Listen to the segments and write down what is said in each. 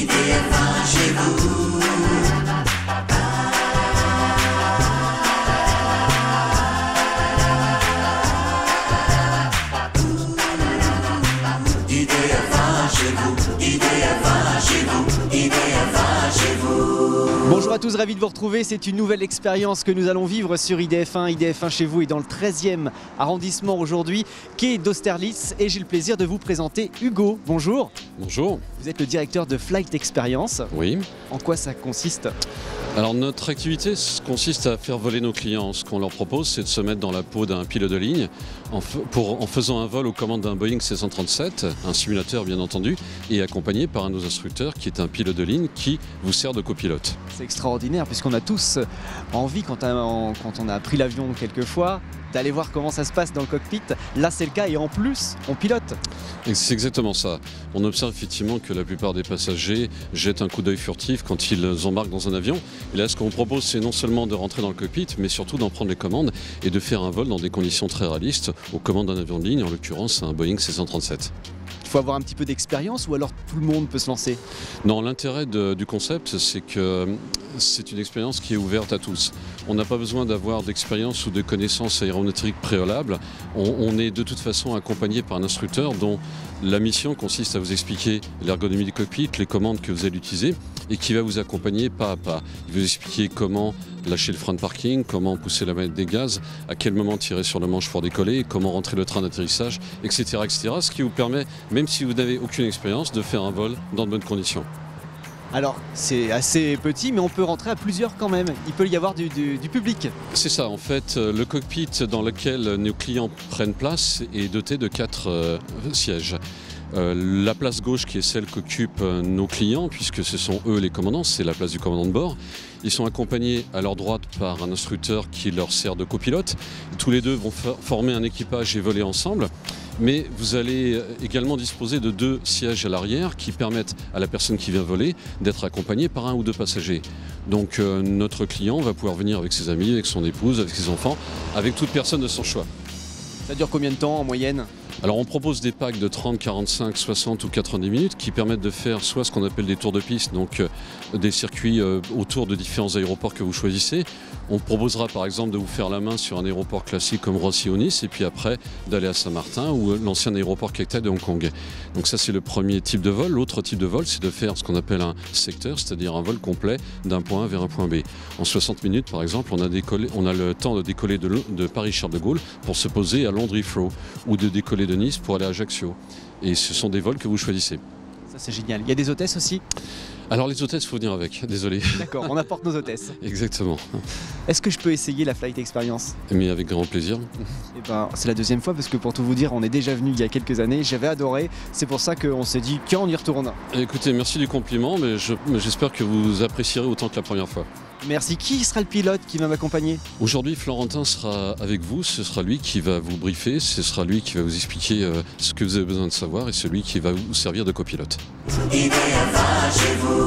IDF1 chez vous. IDF1 chez vous, IDF1 chez vous, IDF1 chez vous. Bonjour à tous, ravi de vous retrouver. C'est une nouvelle expérience que nous allons vivre sur IDF1. IDF1 chez vous est dans le 13e arrondissement aujourd'hui, quai d'Austerlitz. Et j'ai le plaisir de vous présenter Hugo. Bonjour. Bonjour. Vous êtes le directeur de Flight Experience. Oui. En quoi ça consiste ? Alors notre activité consiste à faire voler nos clients. Ce qu'on leur propose, c'est de se mettre dans la peau d'un pilote de ligne en faisant un vol aux commandes d'un Boeing C-137, un simulateur bien entendu, et accompagné par un de nos instructeurs qui est un pilote de ligne qui vous sert de copilote. C'est extraordinaire puisqu'on a tous envie, quand on a pris l'avion quelquefois, d'aller voir comment ça se passe dans le cockpit. Là c'est le cas et en plus on pilote. Et c'est exactement ça. On observe effectivement que la plupart des passagers jettent un coup d'œil furtif quand ils embarquent dans un avion. Et là ce qu'on propose, c'est non seulement de rentrer dans le cockpit, mais surtout d'en prendre les commandes et de faire un vol dans des conditions très réalistes aux commandes d'un avion de ligne, en l'occurrence un Boeing C-137. Il faut avoir un petit peu d'expérience ou alors tout le monde peut se lancer? Non, l'intérêt du concept, c'est que c'est une expérience qui est ouverte à tous. On n'a pas besoin d'avoir d'expérience ou de connaissances aéronautiques préalables. On est de toute façon accompagné par un instructeur dont la mission consiste à vous expliquer l'ergonomie du cockpit, les commandes que vous allez utiliser et qui va vous accompagner pas à pas. Il va vous expliquer comment lâcher le frein de parking, comment pousser la manette des gaz, à quel moment tirer sur le manche pour décoller, comment rentrer le train d'atterrissage, etc., etc. Ce qui vous permet, même si vous n'avez aucune expérience, de faire un vol dans de bonnes conditions. Alors c'est assez petit mais on peut rentrer à plusieurs quand même, il peut y avoir du public. C'est ça, en fait, le cockpit dans lequel nos clients prennent place est doté de 4 sièges. La place gauche qui est celle qu'occupent nos clients, puisque ce sont eux les commandants, c'est la place du commandant de bord. Ils sont accompagnés à leur droite par un instructeur qui leur sert de copilote. Tous les deux vont former un équipage et voler ensemble. Mais vous allez également disposer de 2 sièges à l'arrière qui permettent à la personne qui vient voler d'être accompagnée par 1 ou 2 passagers. Donc notre client va pouvoir venir avec ses amis, avec son épouse, avec ses enfants, avec toute personne de son choix. Ça dure combien de temps en moyenne ? Alors on propose des packs de 30, 45, 60 ou 90 minutes qui permettent de faire soit ce qu'on appelle des tours de piste, donc des circuits autour de différents aéroports que vous choisissez. On proposera par exemple de vous faire la main sur un aéroport classique comme Roissy ou Nice et puis après d'aller à Saint-Martin ou l'ancien aéroport Caïta de Hong Kong. Donc ça c'est le premier type de vol. L'autre type de vol c'est de faire ce qu'on appelle un secteur, c'est-à-dire un vol complet d'un point A vers un point B. En 60 minutes par exemple on a le temps de décoller de Paris-Charles de Gaulle pour se poser à Londres Heathrow ou de décoller de Nice pour aller à Ajaccio. Et ce sont des vols que vous choisissez. Ça c'est génial. Il y a des hôtesses aussi ? Alors les hôtesses, il faut venir avec, désolé. D'accord, on apporte nos hôtesses. Exactement. Est-ce que je peux essayer la Flight Experience ? Mais avec grand plaisir. Eh ben, c'est la 2e fois parce que pour tout vous dire, on est déjà venu il y a quelques années, j'avais adoré. C'est pour ça qu'on s'est dit qu'on y retourne. Écoutez, merci du compliment, mais j'espère que vous apprécierez autant que la première fois. Merci. Qui sera le pilote qui va m'accompagner ? Aujourd'hui, Florentin sera avec vous. Ce sera lui qui va vous briefer. Ce sera lui qui va vous expliquer ce que vous avez besoin de savoir et celui qui va vous servir de copilote. IDF1 chez vous.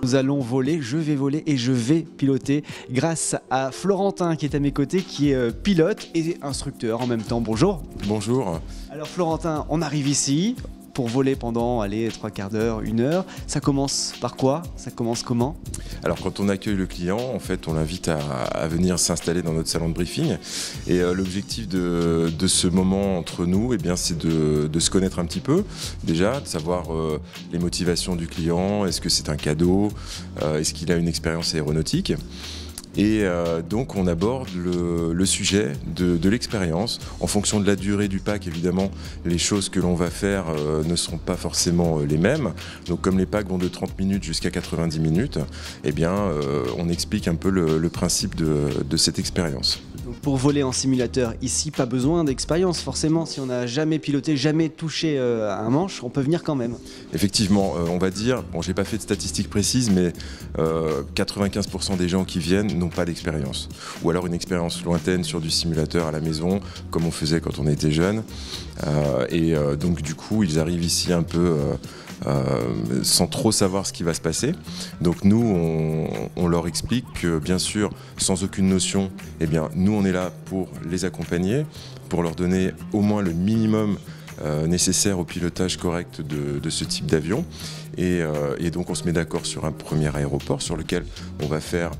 Nous allons voler, je vais voler et je vais piloter grâce à Florentin qui est à mes côtés, qui est pilote et instructeur en même temps. Bonjour. Bonjour. Alors Florentin, on arrive ici pour voler pendant 3/4 d'heure, 1 heure. Ça commence par quoi ? Ça commence comment ? Alors quand on accueille le client, en fait, on l'invite à venir s'installer dans notre salon de briefing. Et l'objectif de ce moment entre nous, eh bien, c'est de se connaître un petit peu. Déjà, de savoir les motivations du client. Est-ce que c'est un cadeau ? Est-ce qu'il a une expérience aéronautique ? Et donc on aborde le sujet de l'expérience. En fonction de la durée du pack, évidemment, les choses que l'on va faire ne seront pas forcément les mêmes. Donc comme les packs vont de 30 minutes jusqu'à 90 minutes, eh bien, on explique un peu le principe de cette expérience. Donc pour voler en simulateur, ici, pas besoin d'expérience forcément. Si on n'a jamais piloté, jamais touché à un manche, on peut venir quand même. Effectivement, on va dire, bon, j'ai pas fait de statistiques précises, mais 95% des gens qui viennent n'ont pas d'expérience. Ou alors une expérience lointaine sur du simulateur à la maison, comme on faisait quand on était jeune. Donc du coup, ils arrivent ici un peu sans trop savoir ce qui va se passer. Donc nous, on leur explique que bien sûr, sans aucune notion, eh bien, nous on est là pour les accompagner, pour leur donner au moins le minimum nécessaires au pilotage correct de ce type d'avion. Et donc on se met d'accord sur un premier aéroport sur lequel on va faire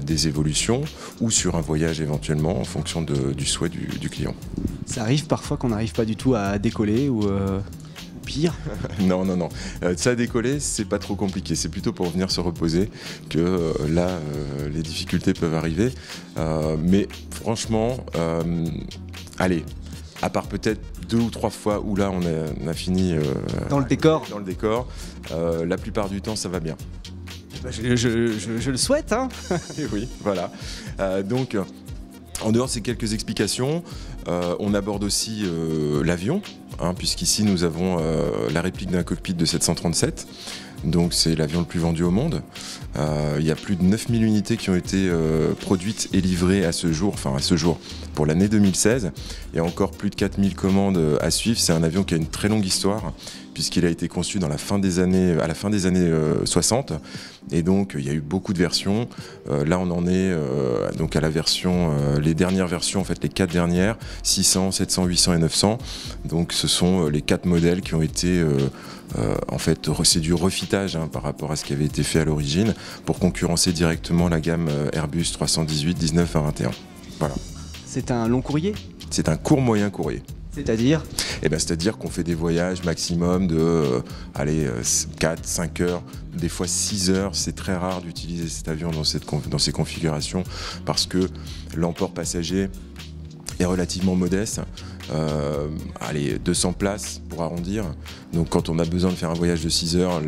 des évolutions ou sur un voyage éventuellement en fonction du souhait du client. Ça arrive parfois qu'on n'arrive pas du tout à décoller ou pire? Non. Ça a décollé, c'est pas trop compliqué. C'est plutôt pour venir se reposer que là, les difficultés peuvent arriver. Mais franchement, allez, à part peut-être 2 ou 3 fois où là, on a fini Dans le décor. Dans le décor, la plupart du temps, ça va bien. Je le souhaite, hein. Et oui, voilà. Donc, en dehors de ces quelques explications, on aborde aussi l'avion, puisqu'ici nous avons la réplique d'un cockpit de 737. Donc c'est l'avion le plus vendu au monde. Il y a plus de 9000 unités qui ont été produites et livrées à ce jour, pour l'année 2016. Il y a encore plus de 4000 commandes à suivre. C'est un avion qui a une très longue histoire, puisqu'il a été conçu à la fin des années 60. Et donc il y a eu beaucoup de versions. Là on en est donc à la version, les dernières versions, en fait les 4 dernières, 600, 700, 800 et 900. Donc ce sont les 4 modèles qui ont été en fait c'est du refitage par rapport à ce qui avait été fait à l'origine pour concurrencer directement la gamme Airbus 318, 19 à 21. Voilà. C'est un long courrier? C'est un court moyen courrier. C'est-à-dire? C'est-à-dire qu'on fait des voyages maximum de 4, 5 heures, des fois 6 heures. C'est très rare d'utiliser cet avion dans ces configurations parce que l'emport passager est relativement modeste. 200 places pour arrondir. Donc quand on a besoin de faire un voyage de 6 heures,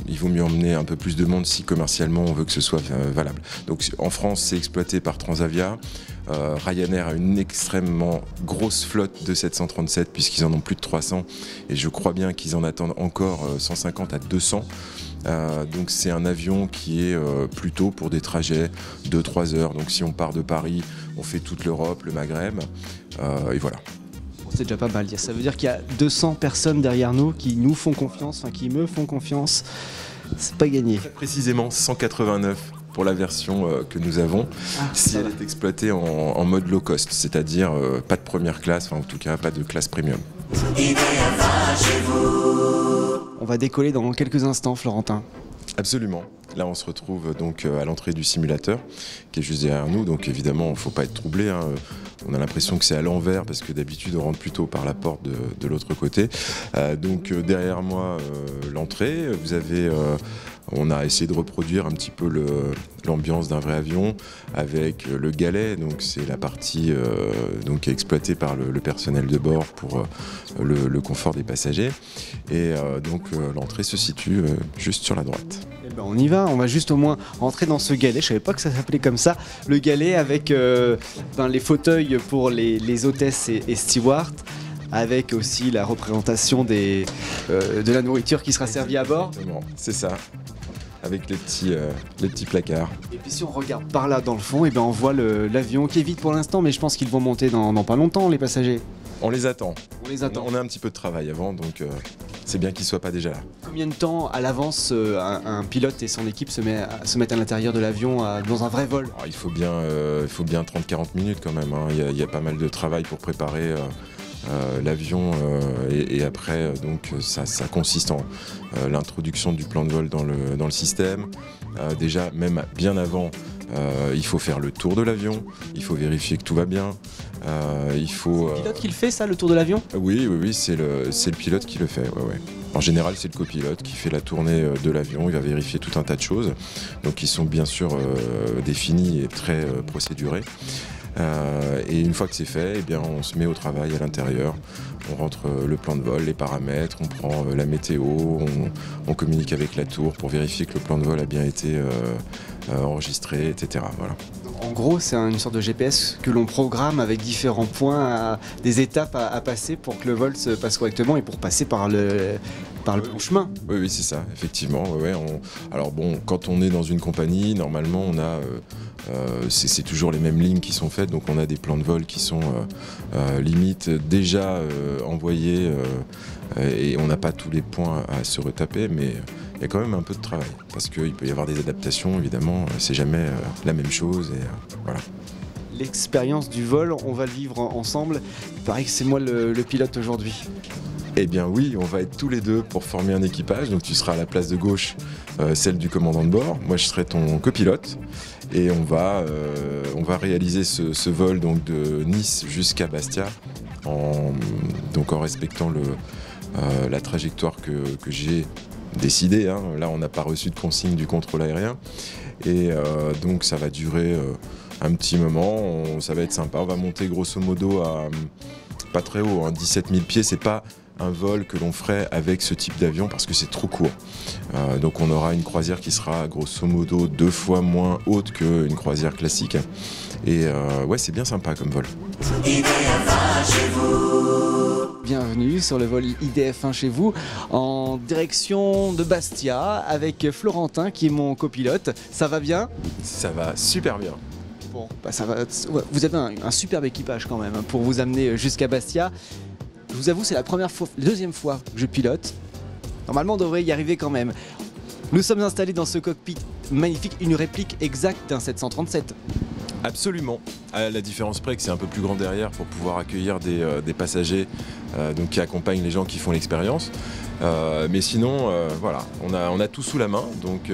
il vaut mieux emmener un peu plus de monde si commercialement on veut que ce soit valable. Donc en France, c'est exploité par Transavia. Ryanair a une extrêmement grosse flotte de 737 puisqu'ils en ont plus de 300 et je crois bien qu'ils en attendent encore 150 à 200. Donc c'est un avion qui est plutôt pour des trajets de 3 heures. Donc si on part de Paris, on fait toute l'Europe, le Maghreb et voilà. C'est déjà pas mal. Ça veut dire qu'il y a 200 personnes derrière nous qui nous font confiance, qui me font confiance. C'est pas gagné. Précisément 189 pour la version que nous avons, si elle est exploitée en mode low cost, c'est-à-dire pas de première classe, en tout cas pas de classe premium. On va décoller dans quelques instants, Florentin. Absolument. Là, on se retrouve donc à l'entrée du simulateur qui est juste derrière nous. Donc évidemment, il ne faut pas être troublé. On a l'impression que c'est à l'envers parce que d'habitude, on rentre plutôt par la porte de l'autre côté. Donc derrière moi, l'entrée. Vous avez... on a essayé de reproduire un petit peu l'ambiance d'un vrai avion avec le galet, donc c'est la partie donc qui est exploitée par le personnel de bord pour le confort des passagers. Et donc l'entrée se situe juste sur la droite. Eh ben on y va, on va juste au moins rentrer dans ce galet. Je savais pas que ça s'appelait comme ça, le galet avec les fauteuils pour les hôtesses et stewards, avec aussi la représentation de la nourriture qui sera servie à bord. Exactement, c'est ça. Avec les petits placards. Et puis si on regarde par là dans le fond, et ben on voit l'avion qui est vide pour l'instant, mais je pense qu'ils vont monter dans pas longtemps, les passagers. On les attend. On a un petit peu de travail avant, donc c'est bien qu'ils ne soient pas déjà là. Combien de temps à l'avance un pilote et son équipe se mettent à l'intérieur de l'avion dans un vrai vol? Alors, il faut bien 30-40 minutes quand même. Il y a pas mal de travail pour préparer l'avion et après donc ça consiste en l'introduction du plan de vol dans le système. Déjà même bien avant il faut faire le tour de l'avion, il faut vérifier que tout va bien. Il faut, c'est le pilote qui le fait ça, le tour de l'avion? Oui, c'est le pilote qui le fait. Ouais. En général, c'est le copilote qui fait la tournée de l'avion, il va vérifier tout un tas de choses, donc qui sont bien sûr définies et très procédurées. Et une fois que c'est fait, eh bien, on se met au travail à l'intérieur. On rentre le plan de vol, les paramètres, on prend la météo, on communique avec la tour pour vérifier que le plan de vol a bien été enregistré, etc. Voilà. En gros, c'est une sorte de GPS que l'on programme avec différents points, des étapes à passer pour que le vol se passe correctement et pour passer par le bon chemin. Oui, c'est ça, effectivement. Ouais. Alors bon, quand on est dans une compagnie, normalement, on a... c'est toujours les mêmes lignes qui sont faites, donc on a des plans de vol qui sont limite déjà envoyés et on n'a pas tous les points à se retaper, mais il y a quand même un peu de travail parce qu'il peut y avoir des adaptations, évidemment, c'est jamais la même chose et voilà. L'expérience du vol, on va le vivre ensemble. Il paraît que c'est moi le pilote aujourd'hui. Eh bien oui, on va être tous les deux pour former un équipage. Donc tu seras à la place de gauche, celle du commandant de bord. Moi je serai ton copilote. Et on va réaliser ce vol donc, de Nice jusqu'à Bastia en respectant la trajectoire que j'ai décidée. Hein. Là on n'a pas reçu de consigne du contrôle aérien. Et donc ça va durer un petit moment. Ça va être sympa. On va monter grosso modo à pas très haut, hein, 17 000 pieds. C'est pas un vol que l'on ferait avec ce type d'avion parce que c'est trop court. Donc on aura une croisière qui sera grosso modo 2 fois moins haute qu'une croisière classique. Et ouais, c'est bien sympa comme vol. Bienvenue sur le vol IDF1 chez vous, en direction de Bastia avec Florentin qui est mon copilote. Ça va bien? Ça va super bien. Bon, bah ça va. Vous avez un superbe équipage quand même hein, pour vous amener jusqu'à Bastia. Je vous avoue, c'est la deuxième fois que je pilote. Normalement, on devrait y arriver quand même. Nous sommes installés dans ce cockpit magnifique, une réplique exacte d'un 737. Absolument. À la différence près que c'est un peu plus grand derrière pour pouvoir accueillir des passagers donc qui accompagnent les gens qui font l'expérience. Mais sinon, voilà, on a tout sous la main. Donc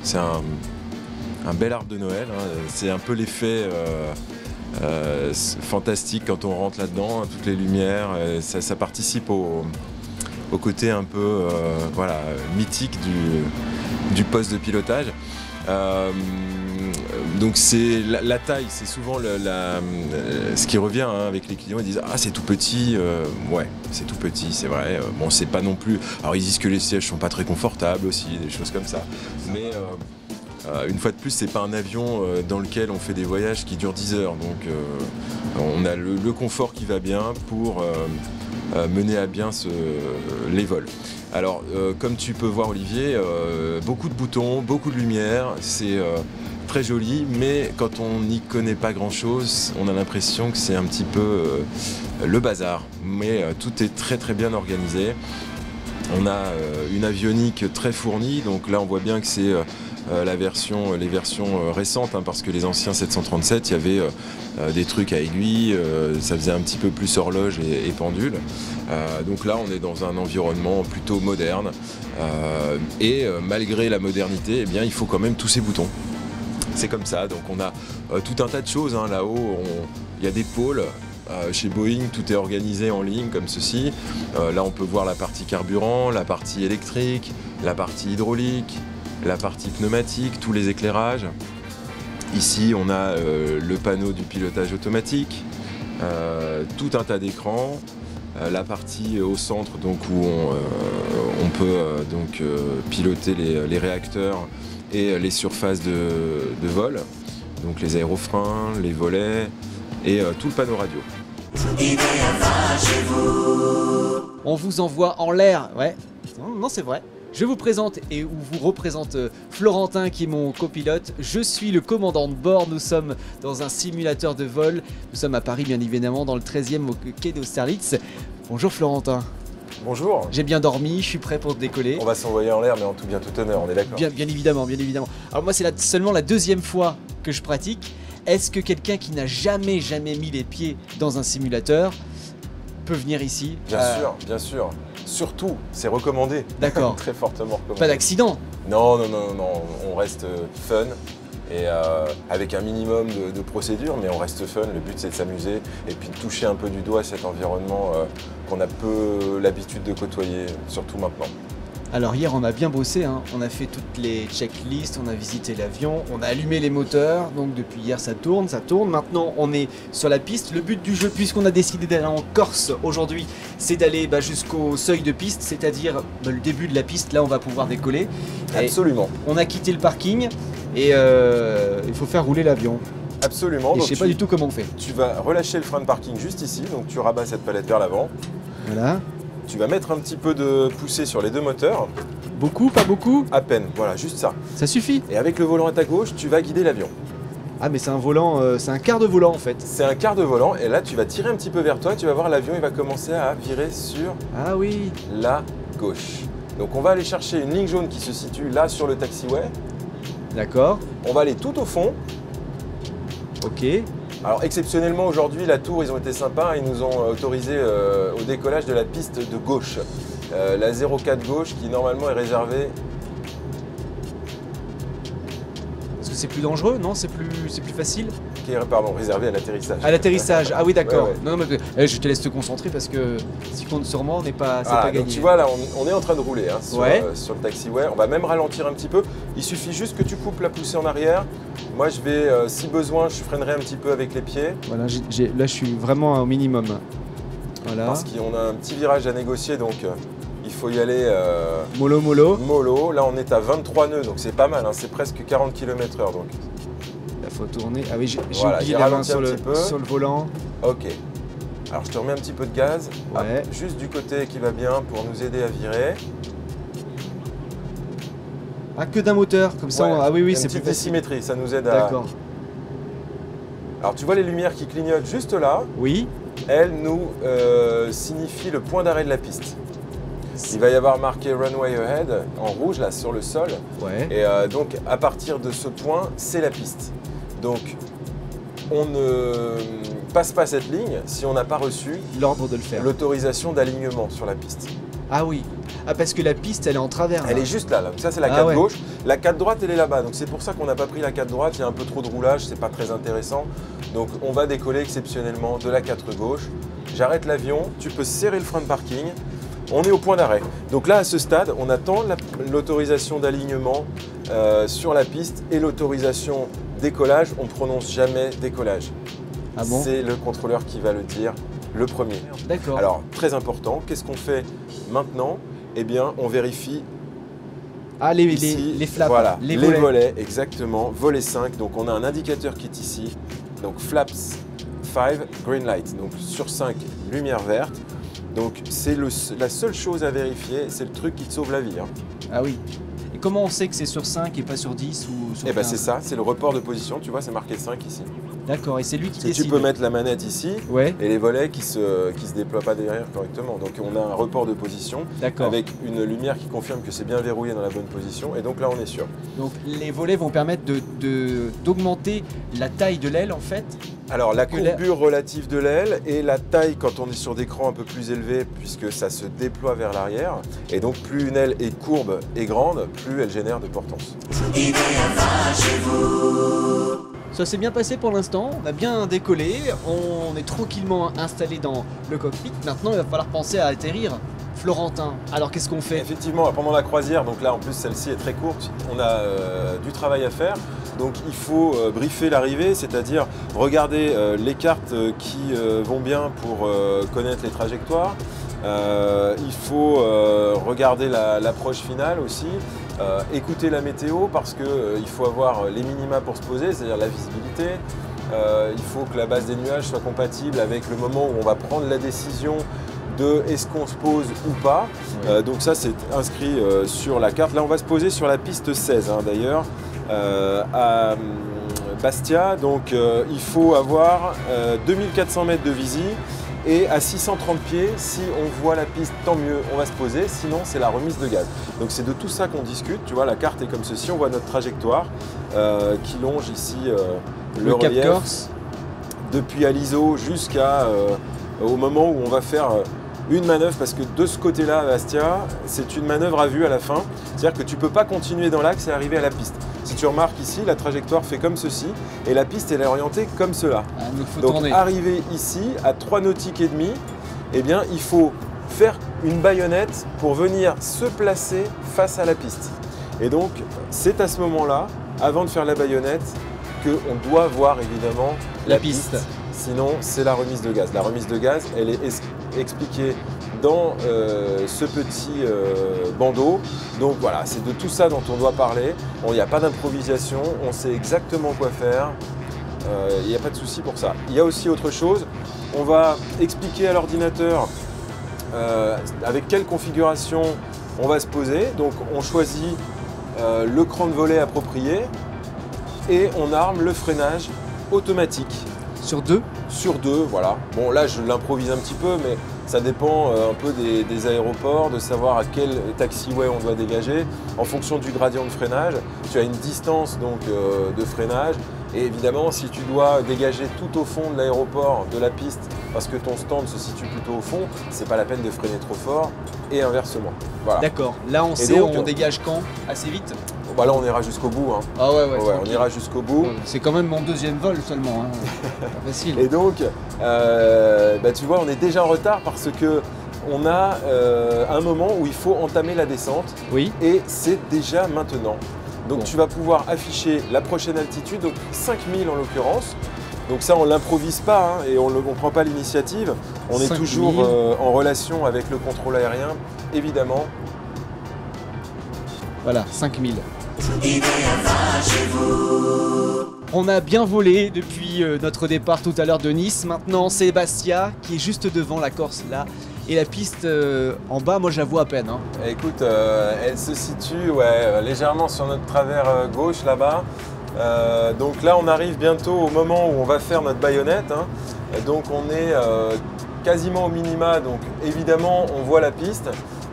c'est un bel arbre de Noël. Hein. C'est un peu l'effet fantastique quand on rentre là-dedans, hein, toutes les lumières. Ça participe au côté un peu voilà, mythique du poste de pilotage. Donc c'est la taille, c'est souvent ce qui revient hein, avec les clients. Ils disent ah c'est tout petit, ouais c'est tout petit, c'est vrai. Bon c'est pas non plus. Alors ils disent que les sièges sont pas très confortables aussi, des choses comme ça. Mais une fois de plus, c'est pas un avion dans lequel on fait des voyages qui durent 10 heures. Donc on a le confort qui va bien pour mener à bien les vols. Alors comme tu peux voir Olivier, beaucoup de boutons, beaucoup de lumière, c'est très joli, mais quand on n'y connaît pas grand chose, on a l'impression que c'est un petit peu le bazar. Mais tout est très très bien organisé. On a une avionique très fournie, donc là on voit bien que c'est les versions récentes, hein, parce que les anciens 737, il y avait des trucs à aiguilles, ça faisait un petit peu plus horloge et pendule. Donc là, on est dans un environnement plutôt moderne. Et malgré la modernité, eh bien, il faut quand même tous ces boutons. C'est comme ça, donc on a tout un tas de choses hein, là-haut. Il y a des pôles. Chez Boeing, tout est organisé en ligne comme ceci. Là, on peut voir la partie carburant, la partie électrique, la partie hydraulique, la partie pneumatique, tous les éclairages. Ici, on a le panneau du pilotage automatique, tout un tas d'écrans, la partie au centre donc, où on peut piloter les réacteurs et les surfaces de vol, donc les aérofreins, les volets et tout le panneau radio. On vous envoie en l'air, ouais, non c'est vrai. Je vous présente et vous représente Florentin qui est mon copilote. Je suis le commandant de bord. Nous sommes dans un simulateur de vol. Nous sommes à Paris bien évidemment dans le 13e au quai d'Austerlitz. Bonjour Florentin. Bonjour. J'ai bien dormi, je suis prêt pour décoller. On va s'envoyer en l'air mais en tout bien tout honneur, on est d'accord. Bien évidemment, bien évidemment. Alors moi c'est seulement la deuxième fois que je pratique. Est-ce que quelqu'un qui n'a jamais mis les pieds dans un simulateur peut venir ici? Bien sûr. Surtout, c'est recommandé. D'accord. Très fortement recommandé. Pas d'accident? Non, on reste fun et avec un minimum de procédures, mais on reste fun. Le but c'est de s'amuser et puis de toucher un peu du doigt cet environnement qu'on a peu l'habitude de côtoyer, surtout maintenant. Alors hier on a bien bossé, hein. On a fait toutes les checklists, on a visité l'avion, on a allumé les moteurs, donc depuis hier ça tourne. Maintenant on est sur la piste. Le but du jeu, puisqu'on a décidé d'aller en Corse aujourd'hui, c'est d'aller jusqu'au seuil de piste, c'est-à-dire le début de la piste, là on va pouvoir décoller. Absolument. Et on a quitté le parking et il faut faire rouler l'avion. Absolument. Et je sais pas du tout comment on fait. Tu vas relâcher le frein de parking juste ici, donc tu rabats cette palette vers l'avant. Voilà. Tu vas mettre un petit peu de poussée sur les deux moteurs. Beaucoup, pas beaucoup? À peine, voilà, juste ça. Ça suffit. Et avec le volant à ta gauche, tu vas guider l'avion. Ah mais c'est un volant, c'est un quart de volant en fait. C'est un quart de volant et là tu vas tirer un petit peu vers toi, tu vas voir l'avion il va commencer à virer sur la gauche. Donc on va aller chercher une ligne jaune qui se situe là sur le taxiway. D'accord. On va aller tout au fond. Ok. Alors exceptionnellement aujourd'hui, la Tour, ils ont été sympas, ils nous ont autorisé au décollage de la piste de gauche. La 04 gauche qui normalement est réservée. Parce que c'est plus dangereux, non? C'est plus facile? Qui est, pardon, réservée à l'atterrissage. À l'atterrissage, ah oui d'accord. Ouais, ouais. Non, mais je te laisse te concentrer parce que si compte sur moi, on n'est pas, c'est Ah, pas donc gagné. tu vois là, on est en train de rouler hein, Ouais. sur le taxiway. On va même ralentir un petit peu. Il suffit juste que tu coupes la poussée en arrière. Moi je vais, si besoin, je freinerai un petit peu avec les pieds. Voilà, là je suis vraiment au minimum. Voilà. Parce qu'on a un petit virage à négocier, donc il faut y aller Mollo mollo. mollo. Là on est à 23 nœuds, donc c'est pas mal, hein, c'est presque 40 km/h. Donc. Il faut tourner. Ah oui, j'ai Voilà, oublié j'ai la main ralenti sur un le, petit peu. sur le volant. Ok. Alors je te remets un petit peu de gaz. Ouais. Hop, juste du côté qui va bien pour nous aider à virer. Ah, que d'un moteur, comme ça. Ouais, Ah oui, une c'est plus petite facile. symétrie, ça nous aide à. D'accord. Alors tu vois les lumières qui clignotent juste là. Oui. Elle nous signifie le point d'arrêt de la piste. Il va y avoir marqué Runway Ahead en rouge là sur le sol. Ouais. Et donc à partir de ce point, c'est la piste. Donc on ne passe pas cette ligne si on n'a pas reçu L'ordre de le faire. l'autorisation d'alignement sur la piste. Ah oui. Ah, parce que la piste, elle est en travers. Elle là. est juste là. Ça c'est la Ah 4 ouais. gauche. La 4 droite elle est là-bas. Donc c'est pour ça qu'on n'a pas pris la 4 droite. Il y a un peu trop de roulage, c'est pas très intéressant. Donc on va décoller exceptionnellement de la 4 gauche. J'arrête l'avion, tu peux serrer le frein de parking. On est au point d'arrêt. Donc là, à ce stade, on attend l'autorisation d'alignement sur la piste et l'autorisation décollage. On ne prononce jamais décollage. Ah bon? C'est le contrôleur qui va le dire le premier. D'accord. Alors, très important, qu'est-ce qu'on fait maintenant? Eh bien, on vérifie Ah, les flaps. voilà, les les volets. volets, exactement. Volet 5, donc on a un indicateur qui est ici. Donc flaps 5, green light. Donc sur 5, lumière verte. Donc c'est la seule chose à vérifier, c'est le truc qui te sauve la vie. Hein. Ah oui. Et comment on sait que c'est sur 5 et pas sur 10 ou sur Et bien 15? c'est ça, c'est le report de position, tu vois, c'est marqué 5 ici. D'accord, et c'est lui qui Et décide. tu peux mettre la manette ici Ouais, et les volets qui se déploient pas derrière correctement. Donc on a un report de position d'accord. avec une lumière qui confirme que c'est bien verrouillé dans la bonne position. Et donc là on est sûr. Donc les volets vont permettre d'augmenter la taille de l'aile en fait. Alors la Que l'air- courbure relative de l'aile et la taille quand on est sur des crans un peu plus élevés puisque ça se déploie vers l'arrière. Et donc plus une aile est courbe et grande, plus elle génère de portance. Ça s'est bien passé pour l'instant, on a bien décollé, on est tranquillement installé dans le cockpit. Maintenant il va falloir penser à atterrir. Florentin, alors qu'est-ce qu'on fait? Effectivement, pendant la croisière, donc là en plus celle-ci est très courte, on a du travail à faire. Donc il faut briefer l'arrivée, c'est-à-dire regarder les cartes qui vont bien pour connaître les trajectoires. Il faut regarder l'approche finale aussi, écouter la météo parce qu'il faut avoir les minima pour se poser, c'est-à-dire la visibilité. Il faut que la base des nuages soit compatible avec le moment où on va prendre la décision de est-ce qu'on se pose ou pas. Donc ça c'est inscrit sur la carte. Là on va se poser sur la piste 16 hein, d'ailleurs à Bastia. Donc il faut avoir 2400 mètres de visie et à 630 pieds, si on voit la piste, tant mieux, on va se poser, sinon c'est la remise de gaz. Donc c'est de tout ça qu'on discute, tu vois, la carte est comme ceci, on voit notre trajectoire qui longe ici le Cap relief Corse. depuis Aliso jusqu'à au moment où on va faire une manœuvre, parce que de ce côté-là à Bastia, c'est une manœuvre à vue à la fin, c'est-à-dire que tu ne peux pas continuer dans l'axe et arriver à la piste. Si tu remarques ici, la trajectoire fait comme ceci et la piste elle est orientée comme cela. Ah, donc faut Donc tourner. arrivé ici à 3 nautiques et demi, eh bien il faut faire une baïonnette pour venir se placer face à la piste. Et donc c'est à ce moment-là, avant de faire la baïonnette, qu'on doit voir évidemment La la piste. piste. Sinon c'est la remise de gaz. La remise de gaz, elle est expliquée dans ce petit bandeau. Donc voilà, c'est de tout ça dont on doit parler. Il n'y a pas d'improvisation, on sait exactement quoi faire. Il n'y a pas de souci pour ça. Il y a aussi autre chose, on va expliquer à l'ordinateur avec quelle configuration on va se poser. Donc on choisit le cran de volet approprié et on arme le freinage automatique. Sur 2. Sur 2, voilà. Bon là je l'improvise un petit peu, mais ça dépend un peu des aéroports, de savoir à quel taxiway on doit dégager. En fonction du gradient de freinage, tu as une distance donc, de freinage Et évidemment, si tu dois dégager tout au fond de l'aéroport, de la piste, parce que ton stand se situe plutôt au fond, c'est pas la peine de freiner trop fort et inversement. Voilà. D'accord. Là, on sait, donc, on dégage quand? Assez vite? Bah là, on ira jusqu'au bout. Hein. Ah ouais, Ouais, on ira jusqu'au bout. C'est quand même mon deuxième vol seulement. Hein. Pas facile. Et donc, bah, tu vois, on est déjà en retard parce que on a un moment où il faut entamer la descente. Oui. Et c'est déjà maintenant. Donc Bon. tu vas pouvoir afficher la prochaine altitude, donc 5000 en l'occurrence. Donc ça, on ne l'improvise pas hein, et on ne prend pas l'initiative. On est 5000. toujours en relation avec le contrôle aérien, évidemment. Voilà, 5000. IDF va chez vous. On a bien volé depuis notre départ tout à l'heure de Nice. Maintenant, c'est Bastia qui est juste devant la Corse là. Et la piste en bas, moi je la vois à peine. Hein. Écoute, elle se situe légèrement sur notre travers gauche là-bas. Donc là, on arrive bientôt au moment où on va faire notre baïonnette. Hein. Donc on est quasiment au minima. Donc évidemment, on voit la piste.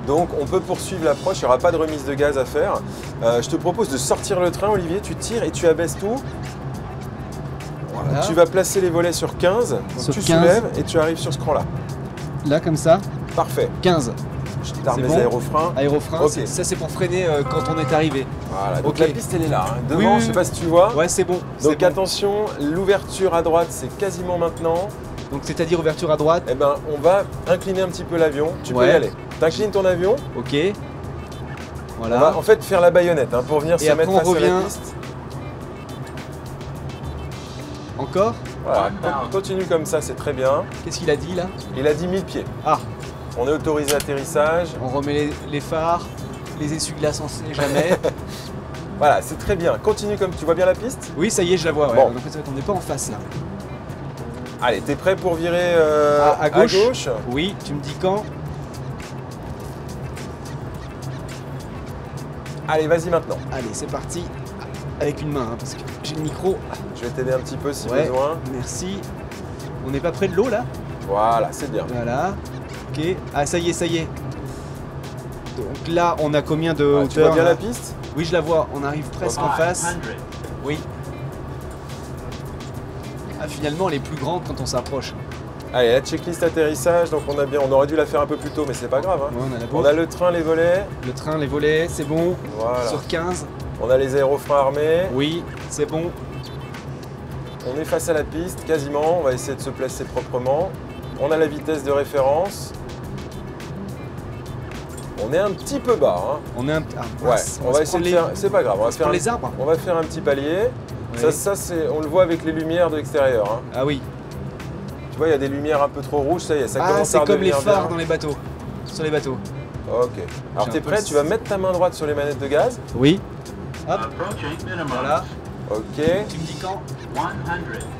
Donc on peut poursuivre l'approche, il n'y aura pas de remise de gaz à faire. Je te propose de sortir le train, Olivier, tu tires et tu abaisses tout. Voilà. Tu vas placer les volets sur 15, donc Sur tu 15. soulèves et tu arrives sur ce cran-là. Là, comme ça, Parfait. 15. Je t'arme C'est les bon aérofreins. Aérofrein, Ok. ça c'est pour freiner quand on est arrivé. Voilà, donc Ok. la piste elle est là. Hein. Devant, Oui, oui, je sais pas si tu vois. Ouais, c'est bon. c'est Donc bon. attention, l'ouverture à droite c'est quasiment maintenant. Donc c'est-à-dire ouverture à droite. Eh ben, on va incliner un petit peu l'avion. Tu peux Ouais. y aller. T'inclines ton avion. Ok. On Voilà. va en fait faire la baïonnette hein, pour venir Et se après, mettre on face à la revient. piste. Encore. Voilà, continue comme ça, c'est très bien. Qu'est-ce qu'il a dit là? Il a 10 000 pieds. Ah, On est autorisé à atterrissage. on remet les phares, les essuie-glaces, on sait jamais. Voilà, c'est très bien. Continue comme tu vois bien la piste. Oui, ça y est, je la vois. Ouais. Bon. Donc, en fait, on n'est pas en face là. Allez, t'es prêt pour virer À gauche. à gauche. Oui, tu me dis quand? Allez, vas-y maintenant. Allez, c'est parti. Avec une main, hein, parce que j'ai le micro. Je vais t'aider un petit peu si Ouais. besoin. Merci. On n'est pas près de l'eau là? Voilà, c'est bien. Voilà. Ok. Ah, ça y est, ça y est. Donc là, on a combien de Ah, hauteur? tu vois bien là la piste? Oui, je la vois. On arrive presque en face. Oui. Ah, finalement, elle est plus grande quand on s'approche. Allez, la checklist atterrissage, donc on aurait dû la faire un peu plus tôt, mais c'est pas grave. Hein. Ouais, on a la On a le train, les volets. Le train, les volets, c'est bon. Voilà. Sur 15. On a les aérofreins armés. Oui, c'est bon. On est face à la piste, quasiment. On va essayer de se placer proprement. On a la vitesse de référence. On est un petit peu bas. Hein. On est un. Ah, Ouais, mince, on va essayer de faire. C'est pas grave. On va faire pour un- les arbres. On va faire un petit palier. Ouais. Ça on le voit avec les lumières de l'extérieur. Hein. Ah oui. Tu vois, il y a des lumières un peu trop rouges. Ça y est, ça Ah, commence c'est à comme les redevenir phares bien. dans les bateaux. Sur les bateaux. Ok. Alors J'ai t'es un peu prêt? le- Tu vas mettre ta main droite sur les manettes de gaz. Oui. Hop. Voilà. Ok. Tu me dis quand?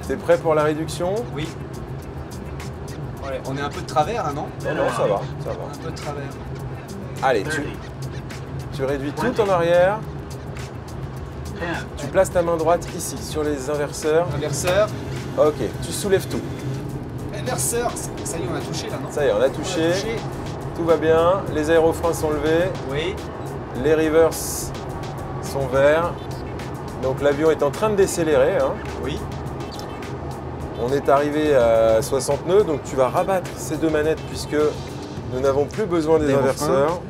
T'es prêt pour la réduction? Oui. Ouais, on est un peu de travers, hein, non? Non, non, ça va, ça On va. est un peu de travers. Allez, tu réduis tout en arrière. Tu places ta main droite ici, sur les inverseurs. Inverseur. Ok, tu soulèves tout. Inverseur. Ça y est, on a touché là, non? Ça y est, on a touché. Tout va bien. Les aérofreins sont levés. Oui. Les rivers sont verts. Donc l'avion est en train de décélérer. Hein. Oui. On est arrivé à 60 nœuds, donc tu vas rabattre ces deux manettes puisque nous n'avons plus besoin des D'aérofrein. inverseurs.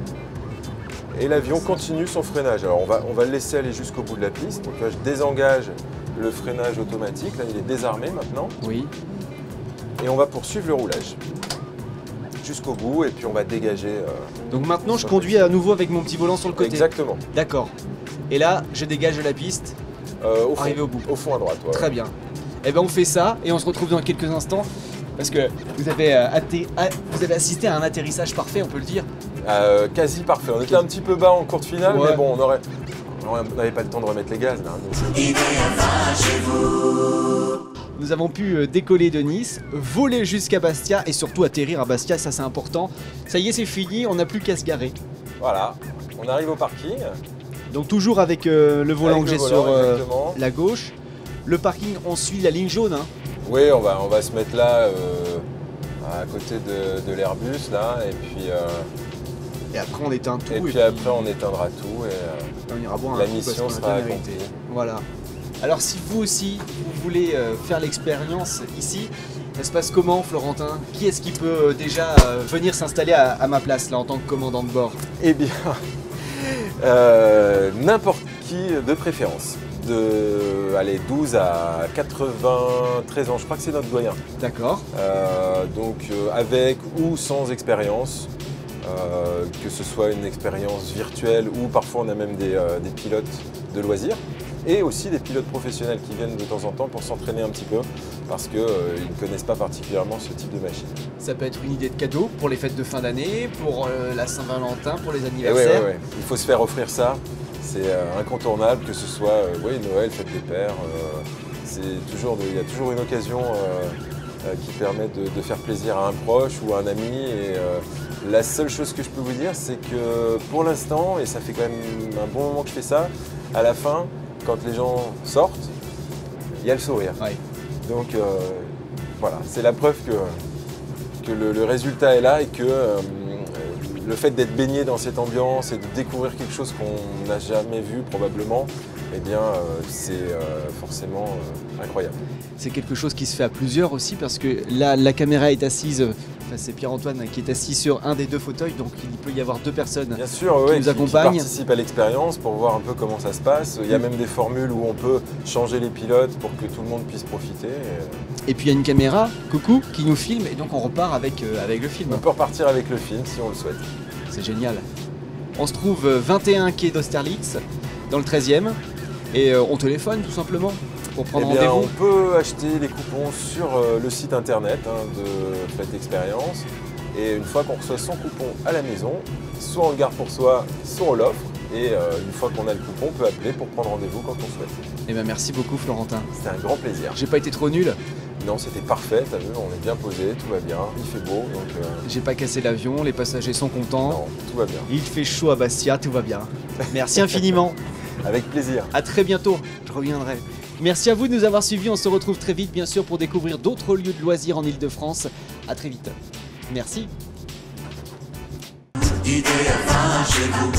Et l'avion continue son freinage. Alors on va le laisser aller jusqu'au bout de la piste. Donc là, je désengage le freinage automatique. Là, il est désarmé maintenant. Oui. Et on va poursuivre le roulage jusqu'au bout et puis on va dégager. Donc maintenant, je conduis à nouveau avec mon petit volant sur le côté. Exactement. D'accord. Et là, je dégage de la piste. Au fond, Arrivé au bout. Au fond à droite. Ouais. Très bien. Eh ben, on fait ça et on se retrouve dans quelques instants. Parce que vous avez assisté à un atterrissage parfait, on peut le dire. Quasi parfait. On était un petit peu bas en courte finale, Ouais. mais bon, on n'avait pas le temps de remettre les gaz là. Donc, IDF va chez vous. Nous avons pu décoller de Nice, voler jusqu'à Bastia et surtout atterrir à Bastia, ça c'est important. Ça y est, c'est fini, on n'a plus qu'à se garer. voilà, on arrive au parking. Donc toujours avec le volant Avec que le j'ai volant, sur exactement. la gauche. Le parking, on suit la ligne jaune. Hein. Oui, on va se mettre là, à côté de l'Airbus là, et puis après on éteint tout. après on éteindra tout et on ira boire un la coup parce mission qu'on a sera bien mérité. accomplie. Voilà. Alors si vous aussi, vous voulez faire l'expérience ici, ça se passe comment, Florentin? Qui est-ce qui peut déjà venir s'installer à ma place là en tant que commandant de bord? Eh bien, n'importe qui de préférence. De 12 à 93 ans, je crois que c'est notre doyen. D'accord. Avec ou sans expérience, que ce soit une expérience virtuelle ou parfois on a même des pilotes de loisirs et aussi des pilotes professionnels qui viennent de temps en temps pour s'entraîner un petit peu parce qu'ils ne connaissent pas particulièrement ce type de machine. Ça peut être une idée de cadeau pour les fêtes de fin d'année, pour la Saint-Valentin, pour les Et anniversaires. ouais. Il faut se faire offrir ça. C'est incontournable, que ce soit Noël, fête des pères. Il y a toujours une occasion qui permet de faire plaisir à un proche ou à un ami. Et la seule chose que je peux vous dire, c'est que pour l'instant, et ça fait quand même un bon moment que je fais ça, à la fin, quand les gens sortent, il y a le sourire. Ouais. Donc voilà, c'est la preuve que le résultat est là et que le fait d'être baigné dans cette ambiance et de découvrir quelque chose qu'on n'a jamais vu probablement, eh bien c'est forcément incroyable. C'est quelque chose qui se fait à plusieurs aussi parce que là la caméra est assise, c'est Pierre-Antoine qui est assis sur un des deux fauteuils, donc il peut y avoir deux personnes Bien sûr, nous accompagnent. Qui participent à l'expérience pour voir un peu comment ça se passe. Il y a même des formules où on peut changer les pilotes pour que tout le monde puisse profiter. Et puis il y a une caméra, coucou, qui nous filme et donc on repart avec le film. On peut repartir avec le film si on le souhaite. C'est génial. On se trouve 21 quai d'Austerlitz, dans le 13e, et on téléphone tout simplement pour prendre rendez-vous. On peut acheter les coupons sur le site internet de Fête Expérience. Et une fois qu'on reçoit son coupon à la maison, soit on le garde pour soi, soit on l'offre. Et une fois qu'on a le coupon, on peut appeler pour prendre rendez-vous quand on souhaite. Eh bien merci beaucoup Florentin. C'était un grand plaisir. J'ai pas été trop nul. Non, c'était parfait, t'as vu, on est bien posé, tout va bien, il fait beau, donc... J'ai pas cassé l'avion, les passagers sont contents. Non, tout va bien. Il fait chaud à Bastia, tout va bien. Merci infiniment. Avec plaisir. À très bientôt, je reviendrai. Merci à vous de nous avoir suivis, on se retrouve très vite bien sûr pour découvrir d'autres lieux de loisirs en Ile-de-France. À très vite. Merci. IDFA chez vous.